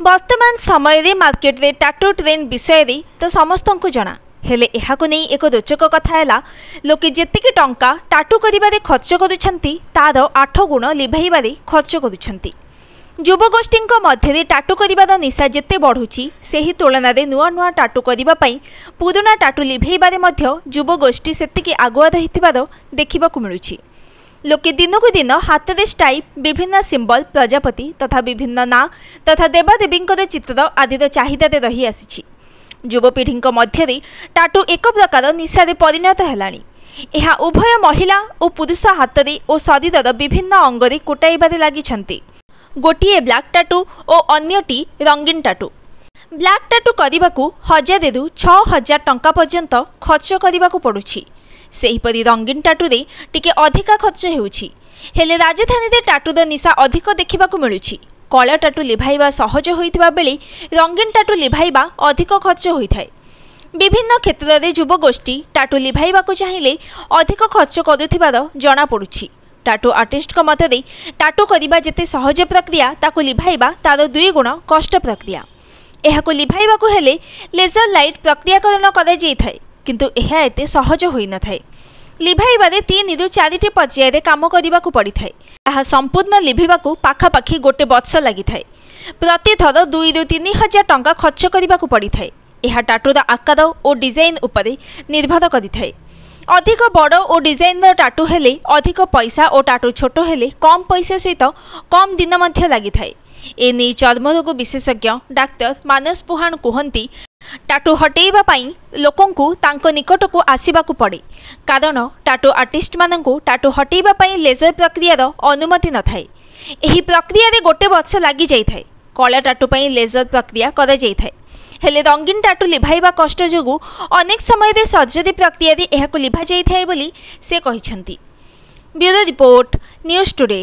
वर्तमान समय रे मार्केट रे टाटू ट्रेंड विषय रे तो समस्त को जना हेले एहाको नहीं एक रोचक कथा है लोके जेतिकी टंका टाटू करिबारे खर्च करुछंती तार 8 गुण लिभाइबारे खर्च करुछंती। युवगोष्ठी मध्य टाटू करिबार निशा जेते बढ़ुची सेही तुलन में नुआ नुआ टाटू करिबा पई पुराना टाटू लिभाइबारे मध्य युवगोष्ठी सेतिकी आगुआ रहिथिबार देखिबाकु मिलुछि। लोके दिनकु दिन हाथ में स्टाइप विभिन्न सिंबल प्रजापति तथा विभिन्न ना तथा देवादेवी चित्र आदिर चाहिदा रही आसी। युवपीढ़ी मध्य टाटू एक प्रकार निशारे परिणत हेलानी। यह उभय महिला और पुरुष हाथ में और शरीर विभिन्न अंगरे कुटाइबारे लागिछंती। गोटिए ब्लैक टाटू और अन्यटी रंगीन टाटू। ब्लैक टाटू करने 1000 ରୁ 6000 टंका पर्यंत खर्च करने पड़ुछि। सेहीपरि रंगीन टाटू रे टिके अधिका खर्च हेउछि। हेले राजधानी रे टाटूर निशा अधिक देखिबाकु मिलुछि। कला टाटू लिभाइबा सहज होइथिबा बेले रंगीन टाटू लिभाइबा अधिक खर्च होइथाय। विभिन्न क्षेत्र में युवगोष्ठी टाटू लिभाइबाकु चाहिए अधिक खर्च करुथिबार जणा पड़ुछि। टाटू आर्टिस्ट मते टाटू करिबा जेते सहज प्रक्रिया ताकु लिभाइबा तार 2 गुण कष्ट प्रक्रिया। एहाकु लिभाइबाकु हेले लेजर लाइट प्रक्रियाकरण करा जाइथाय किंतु यह एते सहज होई न थाए। लिभाइबारे 3 ରୁ 4ଟି पर्याय काम करने पड़ी थाए। यह संपूर्ण लिभिबाकु पाखापाखि गोटे वर्ष लगी थाए। प्रति थर 2 ରୁ 3 हजार टंका खर्च करने पड़ी थाए। यह टाटूर आकार और डिजाइन उपरे निर्भर करि थाए। अधिक बड़ और डिजाइन टाटू हेले अधिक पैसा और टाटू छोट हेले कम पैसा सहित कम दिन मध्य लगी थाए। एने चर्मरोग विशेषज्ञ डाक्टर मानस पुहान कहती टाटू हटेइबा पई लोकंकु तांको निकटकु आसीबाकु पड़े कारण टाटू आर्टिस्ट मानंकु टाटू हटेइबा पई लेजर प्रक्रियार अनुमति न थाए। एही प्रक्रिया रे गोटे वर्ष लागि जाई थाए। कला टाटू पई लेजर प्रक्रिया करा जाई थाए। हेले रंगीन टाटू लिभाइबा कष्ट जोगु अनेक समय रे सर्जरी प्रक्रिया रे एहाकु लिभा जाई थाए बोली से कहिसंती। Bureau report news today.